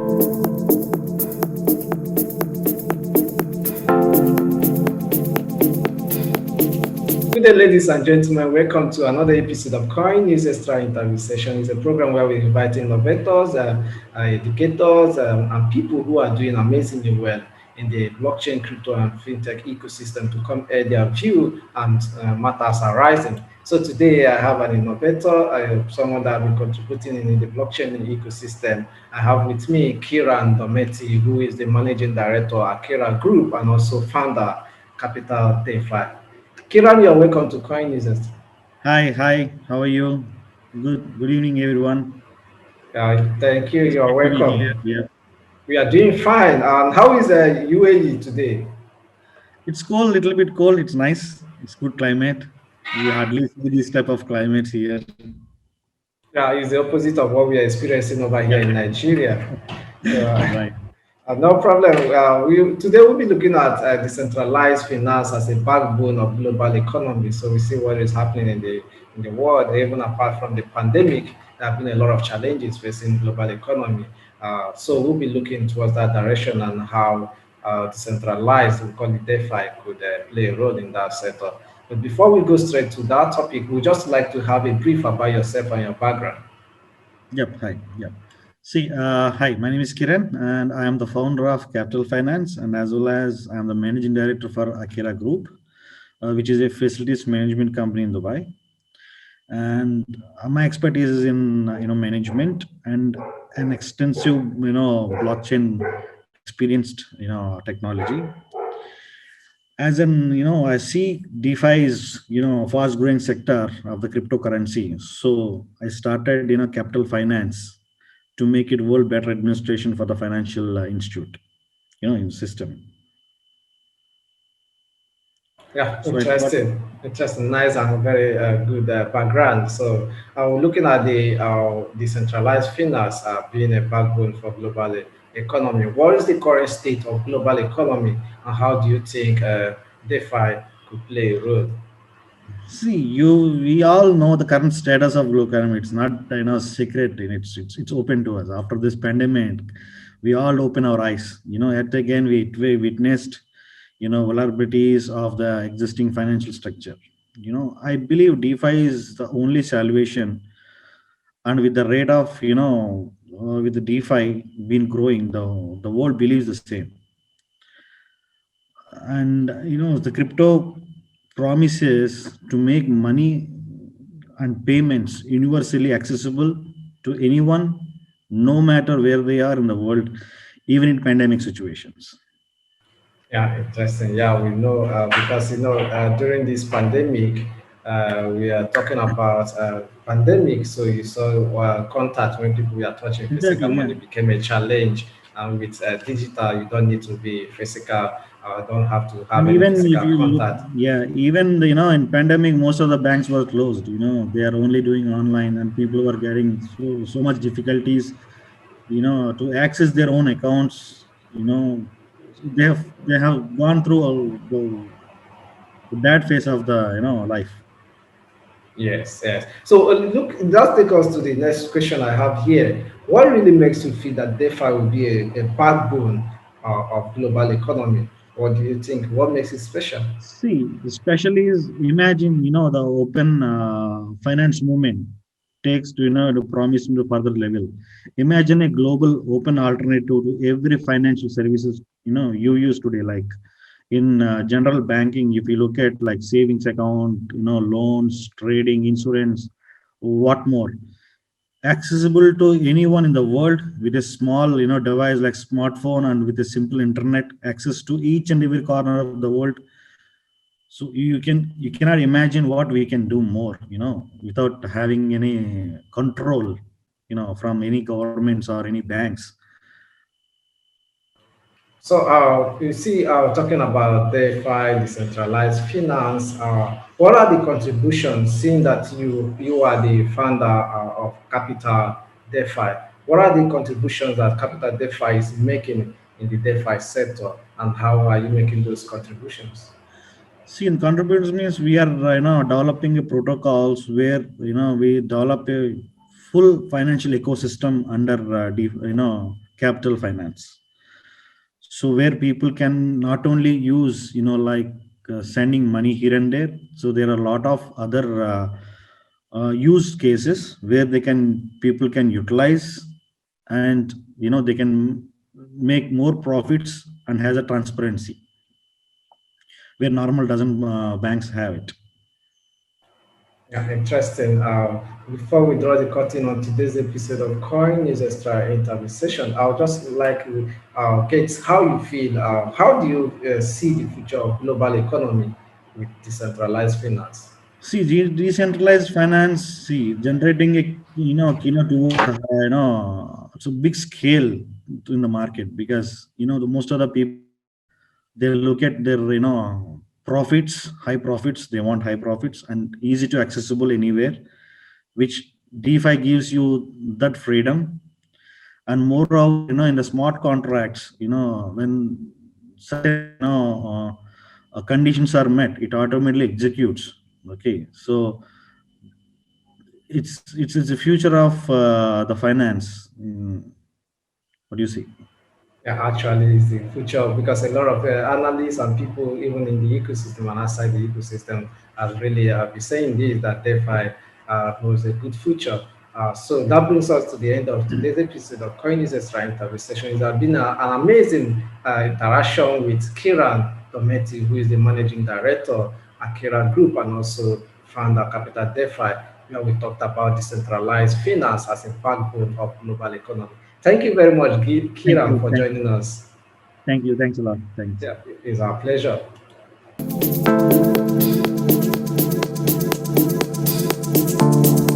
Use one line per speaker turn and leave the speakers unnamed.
Good day, ladies and gentlemen. Welcome to another episode of Coin News Extra Interview Session. It's a program where we invite innovators, educators, and people who are doing amazingly well in the blockchain, crypto, and fintech ecosystem to come air their view and matters arising. So today I have an innovator, someone that will be contributing in the blockchain ecosystem. I have with me Kiran Dometi, who is the managing director at Kira Group and also founder Capital DeFi. Kiran, you're welcome to Coin Users.
Hi, how are you? Good evening, everyone.
Thank you.
It's
You're
great to be
welcome.
here. Yeah,
We are doing fine. And how is UAE today?
it's cold, little bit cold. It's nice. It's good climate. We hardly see this type of climates here.
Yeah, it's the opposite of what we are experiencing over here
Yeah,
in Nigeria. So,
right.
no problem. Today we'll be looking at decentralized finance as a backbone of global economy. So we see what is happening in the world, even apart from the pandemic. There have been a lot of challenges facing global economy. So we'll be looking towards that direction and how decentralized, we call it DeFi, could play a role in that sector. But before we go straight to that topic, we'd just like to have a brief about yourself and your background.
Yep. Hi. Yep. See, hi. My name is Kiran, and I am the founder of Capital Finance, and as well as I am the managing director for Akira Group, which is a facilities management company in Dubai. And my expertise is in management and an extensive blockchain experienced technology. As in, I see DeFi is fast growing sector of the cryptocurrency. So I started Capital Finance to make it world better administration for the financial institute in system.
Yeah,
So I thought,
interesting, nice and very good background. So, looking at the decentralized finance being a backbone for global economy, what is the current state of global economy, and how do you think DeFi could play a role?
see, we all know the current status of global economy. It's not secret. It's open to us. After this pandemic, we all open our eyes. Yet again we witnessed vulnerabilities of the existing financial structure. I believe DeFi is the only salvation, and with the rate of with the DeFi been growing, the world believes the same. And the crypto promises to make money and payments universally accessible to anyone, no matter where they are in the world, even in pandemic situations.
Yeah, interesting. Yeah, we know because during this pandemic, we are talking about pandemic. So you saw contact when people were touching physical
Exactly, yeah.
money became a challenge, and with digital, you don't need to be physical. Don't have to have
And
any
even if
physical
you look,
contact.
yeah, even in pandemic, most of the banks were closed. They are only doing online, and people were getting so much difficulties, to access their own accounts. They have gone through the bad phase of the life.
Yes, yes. So look, that takes us to the next question I have here. What really makes you feel that DeFi will be a backbone of global economy? What do you think? What makes it special?
See, especially is imagine the open finance movement takes to promise to further level. Imagine a global open alternative to every financial services you use today, like in general banking. If you look at like savings account, loans, trading, insurance, what more, accessible to anyone in the world with a small device like smartphone and with a simple internet access to each and every corner of the world. So you cannot imagine what we can do more without having any control from any governments or any banks.
So you see, talking about DeFi, decentralized finance, what are the contributions? Seeing that you are the founder of Capital DeFi, what are the contributions that Capital DeFi is making in the DeFi sector, and how are you making those contributions?
See, in contributors means we are developing a protocols where we develop a full financial ecosystem under capital finance. So where people can not only use, like sending money here and there. So there are a lot of other use cases where people can utilize, and they can make more profits and has a transparency where normal doesn't banks have it.
Yeah, interesting. Before we draw the curtain on today's episode of Coin News Extra interview session, I would just like to get how you feel. How do you see the future of global economy with decentralized finance?
See, decentralized finance, see, generating a, towards, it's a big scale in the market, because, the most of the people, they look at their, profits, high profits, they want high profits and easy to accessible anywhere, which DeFi gives you that freedom. And moreover, in the smart contracts, when certain, conditions are met, it automatically executes. Okay, so it's the future of the finance. What do you see?
Yeah, actually, it's the future because a lot of analysts and people, even in the ecosystem and outside the ecosystem, have really been saying this that DeFi holds a good future. So that brings us to the end of today's episode of Coinbase Extra Interview Session. It has been an amazing interaction with Kiran Dometi, who is the managing director at Kira Group and also founder Capital DeFi, where we talked about decentralized finance as a backbone of global economy. Thank you very much,
Thank
Kiran,
you,
for joining us.
thank you, thanks a lot, thanks.
Yeah, it's our pleasure.